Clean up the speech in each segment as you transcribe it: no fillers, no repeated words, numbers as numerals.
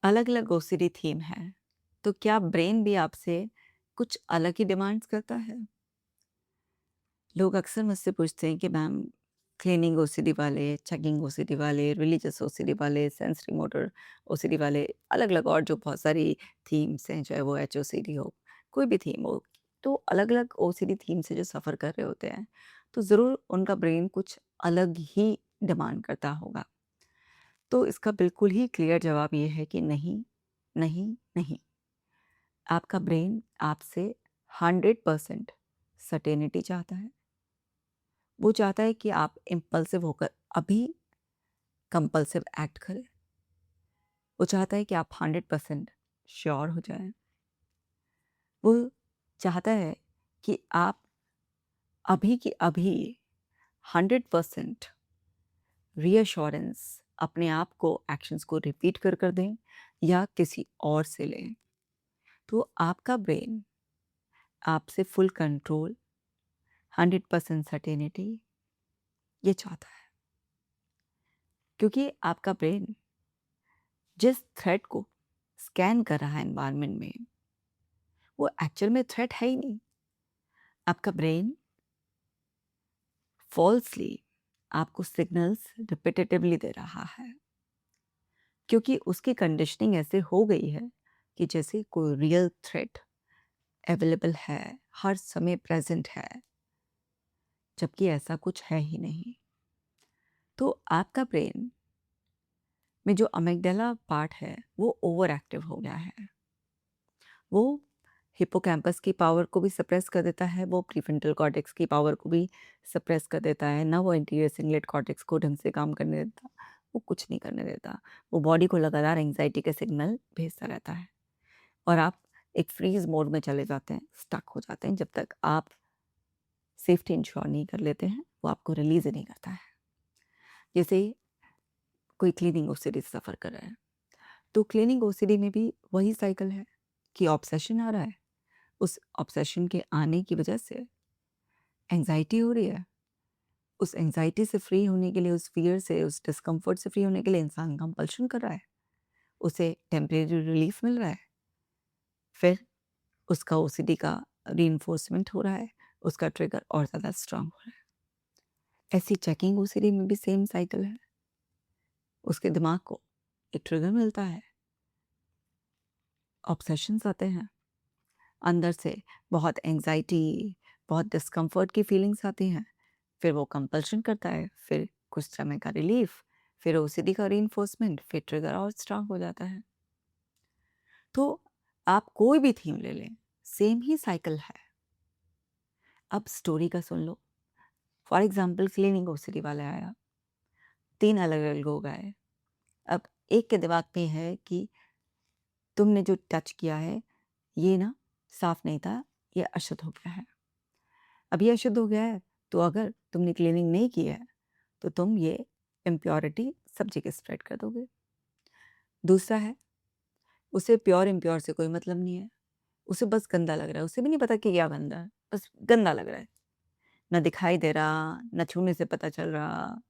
अलग-अलग OCD theme है, तो क्या ब्रेन भी आपसे कुछ अलग ही डिमांड्स करता है? लोग अक्सर मुझसे पूछते हैं कि मैम क्लीनिंग ओसीडी वाले, चेकिंग ओसीडी वाले, रिलीजियस ओसीडी वाले, सेंसरी मोटर ओसीडी वाले, अलग-अलग और जो बहुत सारी थीम्स हैं, चाहे वो एचओसीडी हो, कोई भी थीम हो, तो अलग-अलग ओसीडी थीम से जो सफ़र कर रहे होते हैं, तो ज़रूर उनका ब्रेन कुछ अलग ही डिमांड करता होगा। तो इसका बिल्कुल ही क्लियर जवाब ये है कि नहीं, नहीं, नहीं। आपका ब्रेन आपसे 100% सर्टेनिटी चाहता है। वो चाहता है कि आप इम्पल्सिव होकर अभी कंपल्सिव एक्ट करें। वो चाहता है कि आप 100% श्योर हो जाएँ। वो चाहता है कि आप अभी की अभी 100% रीअश्योरेंस अपने आप को एक्शंस को रिपीट कर दें या किसी और से लें। तो आपका ब्रेन आपसे फुल कंट्रोल, 100% सर्टेनिटी ये चाहता है। क्योंकि आपका ब्रेन जिस थ्रेट को स्कैन कर रहा है एनवायरनमेंट में, वो एक्चुअल में थ्रेट है ही नहीं। आपका ब्रेन फॉल्सली आपको सिग्नल्स रिपिटेटिवली दे रहा है, क्योंकि उसकी कंडीशनिंग ऐसे हो गई है कि जैसे कोई रियल थ्रेट अवेलेबल है, हर समय प्रेजेंट है, जबकि ऐसा कुछ है ही नहीं। तो आपका ब्रेन में जो अमिगडाला पार्ट है, वो ओवर एक्टिव हो गया है। वो हिप्पोकैम्पस की पावर को भी सप्रेस कर देता है, वो प्रीफ्रंटल कॉर्टेक्स की पावर को भी सप्रेस कर देता है, ना वो एंटीरियर सिंगलेट कॉर्टेक्स को ढंग से काम करने देता, वो कुछ नहीं करने देता। वो बॉडी को लगातार एंग्जायटी के सिग्नल भेजता रहता है और आप एक फ्रीज़ मोड में चले जाते हैं, स्टक हो जाते हैं जब तक आप सेफ्टी इंश्योर नहीं कर लेते हैं, वो आपको रिलीज़ ही नहीं करता है। जैसे कोई क्लीनिंग ओसीडी से सफ़र कर रहा है, तो क्लीनिंग ओसीडी में भी वही साइकिल है कि ऑब्सेशन आ रहा है, उस ऑब्सेशन के आने की वजह से एंग्जायटी हो रही है। उस एंग्जायटी से फ्री होने के लिए, उस फ़ियर से, उस डिस्कम्फ़र्ट से फ्री होने के लिए इंसान कंपल्शन कर रहा है। उसे टेम्परेरी रिलीफ़ मिल रहा है। फिर उसका ओसीडी का रीइन्फोर्समेंट हो रहा है, उसका ट्रिगर और ज़्यादा स्ट्रॉन्ग हो रहा है। ऐसी चेकिंग ओसीडी में भी सेम साइकिल है। उसके दिमाग को एक ट्रिगर मिलता है, ऑब्सेशंस आते हैं, अंदर से बहुत एंग्जायटी, बहुत डिस्कम्फ़र्ट की फीलिंग्स आती हैं। फिर वो कंपल्शन करता है, फिर कुछ समय का रिलीफ, फिर ओसीडी का रीइन्फोर्समेंट, फिर ट्रिगर और स्ट्रॉन्ग हो जाता है। तो आप कोई भी थीम ले लें, सेम ही साइकिल है। अब स्टोरी का सुन लो। फॉर एग्ज़ाम्पल क्लीनिंग ओसीडी वाला आया, 3 अलग-अलग लोग आए। अब एक के दिमाग में है कि तुमने जो टच किया है, ये ना साफ नहीं था, ये अशुद्ध हो गया है। अब ये अशुद्ध हो गया है, तो अगर तुमने क्लीनिंग नहीं की है, तो तुम ये इम्प्योरिटी सब जगह स्प्रेड कर दोगे। दूसरा है, उसे प्योर इम्प्योर से कोई मतलब नहीं है। उसे बस गंदा लग रहा है, उसे भी नहीं पता कि क्या गंदा है, बस गंदा लग रहा है। ना दिखाई दे रहा, ना छूने से पता चल रहा,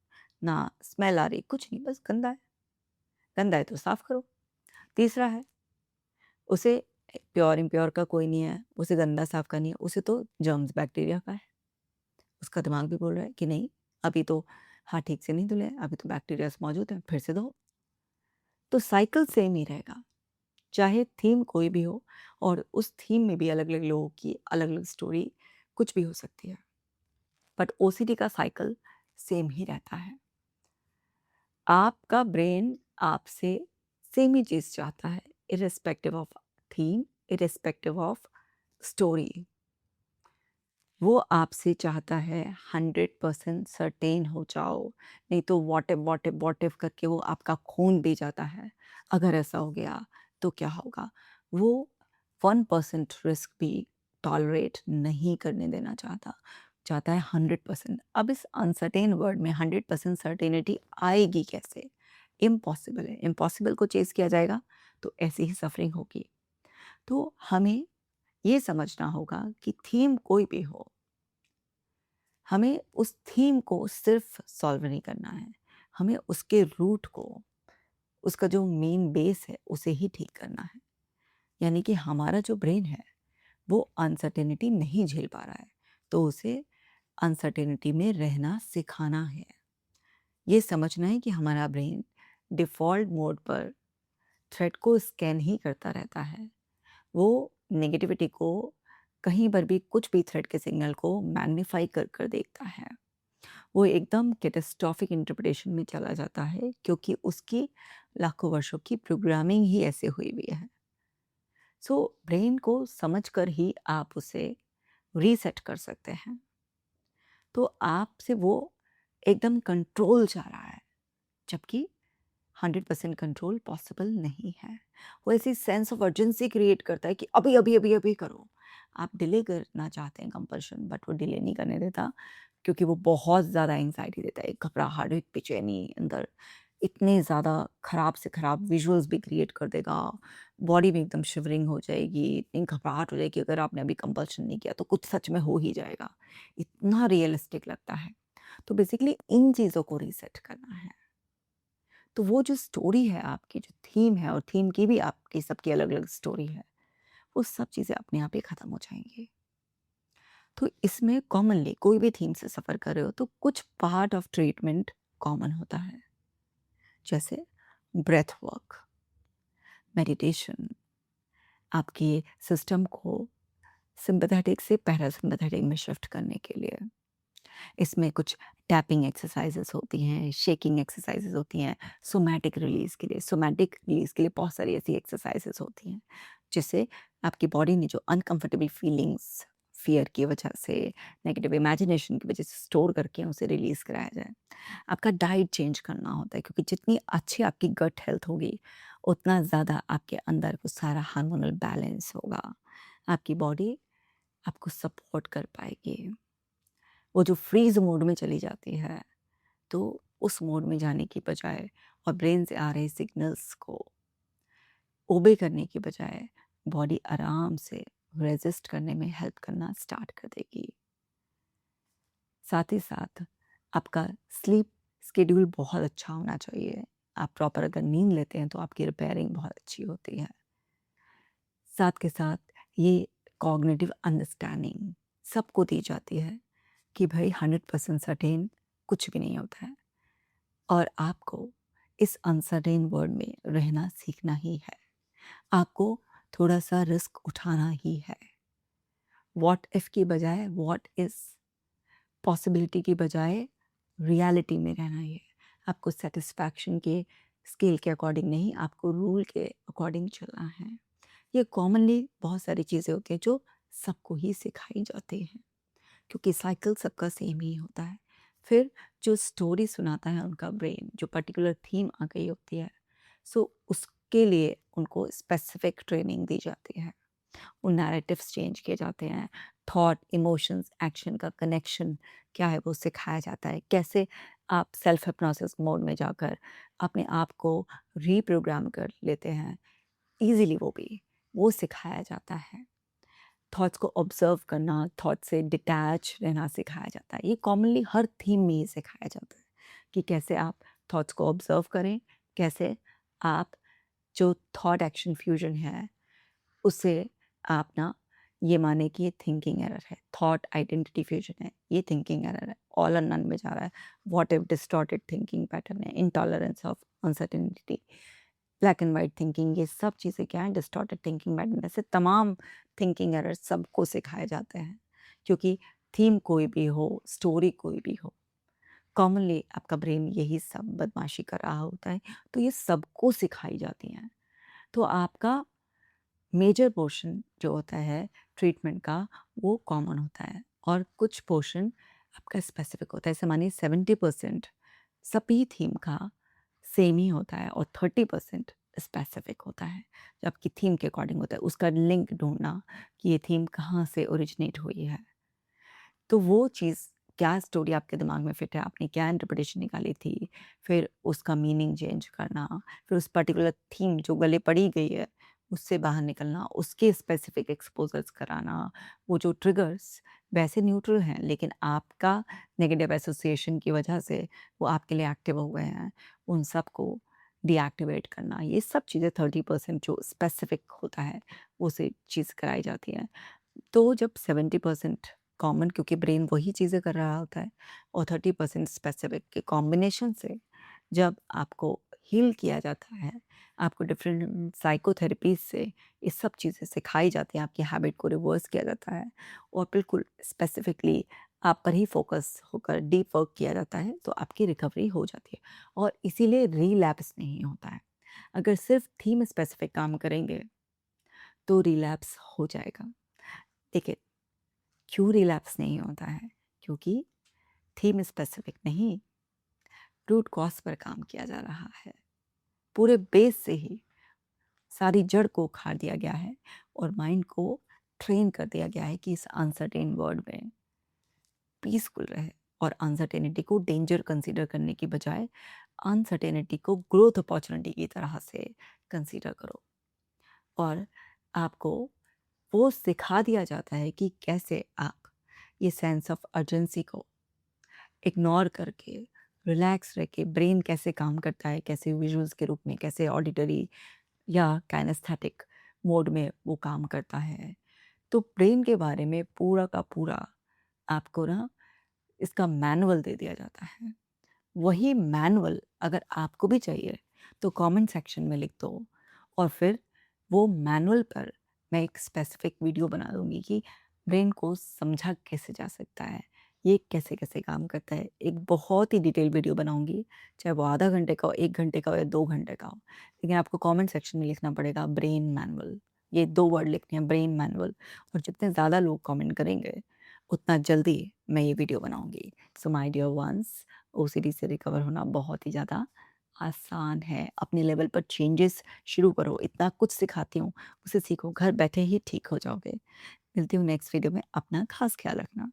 ना स्मेल आ रही, कुछ नहीं, बस गंदा है तो साफ करो। तीसरा है, उसे प्योर इम्प्योर का कोई नहीं है, उसे गंदा साफ करनी है, उसे तो जर्म्स बैक्टीरिया का है। उसका दिमाग भी बोल रहा है कि नहीं, अभी तो हाथ ठीक से नहीं धुले हैं, अभी तो बैक्टीरियाज मौजूद हैं, फिर से धो। तो साइकिल सेम ही रहेगा, चाहे थीम कोई भी हो, और उस थीम में भी अलग-अलग लोगों की अलग-अलग स्टोरी कुछ भी हो सकती है। बट ओसीडी का साइकिल सेम ही रहता है। आपका ब्रेन आपसे सेम ही चीज़ चाहता है, irrespective of theme, irrespective of story. वो आपसे चाहता है 100% सर्टेन हो जाओ, नहीं तो व्हाट इफ करके वो आपका खून पी जाता है। अगर ऐसा हो गया तो क्या होगा? वो 1% रिस्क भी टॉलरेट नहीं करने देना चाहता, चाहता है 100%। अब इस अनसर्टेन वर्ल्ड में 100% सर्टेनिटी आएगी कैसे? इम्पॉसिबल है। इम्पॉसिबल को चेज़ किया जाएगा तो ऐसी ही सफ़रिंग होगी। तो हमें ये समझना होगा कि थीम कोई भी हो, हमें उस थीम को सिर्फ सॉल्व नहीं करना है, हमें उसके रूट को, उसका जो मेन बेस है उसे ही ठीक करना है। यानी कि हमारा जो ब्रेन है वो अनसर्टेनिटी नहीं झेल पा रहा है, तो उसे अनसर्टेनिटी में रहना सिखाना है। ये समझना है कि हमारा ब्रेन डिफ़ॉल्ट मोड पर थ्रेट को स्कैन ही करता रहता है। वो नेगेटिविटी को कहीं पर भी कुछ भी थ्रेट के सिग्नल को मैग्नीफाई कर देखता है। वो एकदम कैटास्ट्रॉफिक इंटरप्रिटेशन में चला जाता है क्योंकि उसकी लाखों वर्षों की प्रोग्रामिंग ही ऐसे हुई हुई है। सो ब्रेन को समझकर ही आप उसे रीसेट कर सकते हैं। तो आपसे वो एकदम कंट्रोल चाह रहा है, जबकि 100% कंट्रोल पॉसिबल नहीं है। वो ऐसी सेंस ऑफ अर्जेंसी क्रिएट करता है कि अभी अभी अभी अभी करो। आप डिले करना चाहते हैं कंपल्शन, बट वो डिले नहीं करने देता क्योंकि वो बहुत ज़्यादा एंग्जाइटी देता है, घबराहट, एक बेचैनी अंदर, इतने ज़्यादा ख़राब से ख़राब विजुअल्स भी क्रिएट कर देगा। बॉडी में एकदम शिवरिंग हो जाएगी, इतनी घबराहट हो जाएगी अगर आपने अभी कंपल्शन नहीं किया तो कुछ सच में हो ही जाएगा। इतना रियलिस्टिक लगता है। तो बेसिकली इन चीज़ों को रीसेट करना है। तो वो जो स्टोरी है आपकी, जो थीम है, और थीम की भी आपकी सबकी अलग-अलग स्टोरी है, वो सब चीज़ें अपने आप ही ख़त्म हो जाएँगी। तो इसमें कॉमनली कोई भी थीम से सफ़र कर रहे हो तो कुछ पार्ट ऑफ ट्रीटमेंट कॉमन होता है। जैसे ब्रेथ वर्क, मेडिटेशन, आपके सिस्टम को सिम्पैथेटिक से पैरासिम्पैथेटिक में शिफ्ट करने के लिए। इसमें कुछ टैपिंग एक्सरसाइजेस होती हैं, शेकिंग एक्सरसाइजेस होती हैं, सोमैटिक रिलीज़ के लिए। सोमैटिक रिलीज़ के लिए बहुत सारी ऐसी एक्सरसाइजेस होती हैं, जिससे आपकी बॉडी में जो अनकम्फर्टेबल फीलिंग्स, फ़ियर की वजह से, नेगेटिव इमेजिनेशन की वजह से स्टोर करके हैं, उसे रिलीज़ कराया जाए। आपका डाइट चेंज करना होता है क्योंकि जितनी अच्छी आपकी गट हेल्थ होगी, उतना ज़्यादा आपके अंदर वो सारा हार्मोनल बैलेंस होगा। आपकी बॉडी आपको सपोर्ट कर पाएगी। वो जो फ्रीज़ मोड में चली जाती है, तो उस मोड में जाने की बजाय और ब्रेन से आ रहे सिग्नल्स को ओबे करने की बजाय बॉडी आराम से रेज़िस्ट करने में हेल्प करना स्टार्ट कर देगी। साथ ही साथ आपका स्लीप शेड्यूल बहुत अच्छा होना चाहिए। आप प्रॉपर अगर नींद लेते हैं तो आपकी रिपेयरिंग बहुत अच्छी होती है। साथ के साथ ये कॉग्निटिव अंडरस्टैंडिंग सबको दी जाती है कि भाई 100% सर्टेन कुछ भी नहीं होता है, और आपको इस अनसर्टेन वर्ल्ड में रहना सीखना ही है। आपको थोड़ा-सा रिस्क उठाना ही है। व्हाट इफ की बजाय व्हाट इज़, पॉसिबिलिटी की बजाय रियलिटी में रहना ही है। आपको सैटिस्फैक्शन के स्केल के अकॉर्डिंग नहीं, आपको रूल के अकॉर्डिंग चलना है। ये कॉमनली बहुत सारी चीज़ें होती हैं जो सबको ही सिखाई जाती हैं, क्योंकि साइकिल सबका सेम ही होता है। फिर जो स्टोरी सुनाता है उनका ब्रेन, जो पर्टिकुलर थीम आ गई होती है, सो उसके लिए उनको स्पेसिफिक ट्रेनिंग दी जाती है। वो नैरेटिव्स चेंज किए जाते हैं, थॉट, इमोशंस, एक्शन का कनेक्शन क्या है वो सिखाया जाता है। कैसे आप सेल्फ हिप्नोसिस मोड में जाकर अपने आप को रीप्रोग्राम कर लेते हैं, ईज़िली वो सिखाया जाता है। थॉट्स को ऑब्ज़र्व करना, थॉट से डिटैच रहना सिखाया जाता है। ये कॉमनली हर थीम में ये सिखाया जाता है कि कैसे आप थॉट्स को ऑब्ज़र्व करें, कैसे आप जो थॉट एक्शन फ्यूजन है, उसे आप ना ये माने कि ये थिंकिंग एरर है, थॉट आइडेंटिटी फ्यूजन है, ये थिंकिंग एरर है, ऑल और नन में जा रहा है, what if distorted thinking pattern है, intolerance of uncertainty, black and white thinking, ये सब चीज़ें क्या हैं, डिस्टॉर्टेड थिंकिंग पैटर्न। ऐसे तमाम थिंकिंग एरर्स सबको सिखाए जाते हैं, क्योंकि थीम कोई भी हो, स्टोरी कोई भी हो, कॉमनली आपका ब्रेन यही सब बदमाशी कर रहा होता है, तो ये सबको सिखाई जाती हैं। तो आपका मेजर पोर्शन जो होता है ट्रीटमेंट का, वो कॉमन होता है, और कुछ पोर्शन आपका स्पेसिफिक होता है। जैसे मानिए 70% सभी थीम का सेम ही होता है और 30% स्पेसिफिक होता है, जो आपकी थीम के अकॉर्डिंग होता है। उसका लिंक ढूंढना कि ये थीम कहाँ से ओरिजिनेट हुई है, तो वो चीज़, क्या स्टोरी आपके दिमाग में फिट है, आपने क्या इंटरप्रिटेशन निकाली थी, फिर उसका मीनिंग चेंज करना, फिर उस पर्टिकुलर थीम जो गले पड़ी गई है, उससे बाहर निकलना, उसके स्पेसिफिक एक्सपोज़र्स कराना, वो जो ट्रिगर्स वैसे न्यूट्रल हैं, लेकिन आपका नेगेटिव एसोसिएशन की वजह से वो आपके लिए एक्टिव हो गए हैं, उन सबको डीएक्टिवेट करना, ये सब चीज़ें 30% जो स्पेसिफिक होता है, वो से चीज़ कराई जाती है। तो जब 70% कॉमन, क्योंकि ब्रेन वही चीज़ें कर रहा होता है, और 30% स्पेसिफिक के कॉम्बिनेशन से जब आपको हील किया जाता है, आपको डिफरेंट साइकोथेरेपीज़ से ये सब चीज़ें सिखाई जाती हैं, आपकी हैबिट को रिवर्स किया जाता है और बिल्कुल स्पेसिफिकली आप पर ही फ़ोकस होकर डीप वर्क किया जाता है, तो आपकी रिकवरी हो जाती है और इसीलिए रिलैप्स नहीं होता है। अगर सिर्फ़ थीम स्पेसिफिक काम करेंगे, तो रिलैप्स हो जाएगा। देखिए, क्यों रिलैप्स नहीं होता है? क्योंकि थीम स्पेसिफिक नहीं, रूट कॉज़ पर काम किया जा रहा है। पूरे बेस से ही सारी जड़ को उखाड़ दिया गया है और माइंड को ट्रेन कर दिया गया है कि इस अनसर्टेन वर्ल्ड में पीसफुल रहे और अनसर्टेनिटी को डेंजर कंसीडर करने की बजाय अनसर्टेनिटी को ग्रोथ अपॉर्चुनिटी की तरह से कंसीडर करो। और आपको वो सिखा दिया जाता है कि कैसे आप ये सेंस ऑफ अर्जेंसी को इग्नोर करके रिलैक्स रह के ब्रेन कैसे काम करता है, कैसे विजुअल्स के रूप में, कैसे ऑडिटरी या काइनेस्थेटिक मोड में वो काम करता है। तो ब्रेन के बारे में पूरा का पूरा आपको ना इसका मैनुअल दे दिया जाता है। वही मैनुअल अगर आपको भी चाहिए तो कमेंट सेक्शन में लिख दो और फिर वो मैनुअल पर मैं एक स्पेसिफिक वीडियो बना दूंगी कि ब्रेन को समझा कैसे जा सकता है, ये कैसे कैसे काम करता है। एक बहुत ही डिटेल वीडियो बनाऊंगी, चाहे वो आधा घंटे का हो, 1 घंटे का हो या 2 घंटे का हो, लेकिन आपको कमेंट सेक्शन में लिखना पड़ेगा ब्रेन मैनुअल। ये 2 वर्ड लिखने हैं, ब्रेन मैनुअल। और जितने ज़्यादा लोग कमेंट करेंगे उतना जल्दी मैं ये वीडियो बनाऊंगी। So my dear ones, OCD से रिकवर होना बहुत ही ज़्यादा आसान है। अपने लेवल पर चेंजेस शुरू करो। इतना कुछ सिखाती हूँ, उसे सीखो, घर बैठे ही ठीक हो जाओगे। मिलती हूँ नेक्स्ट वीडियो में। अपना खास ख्याल रखना।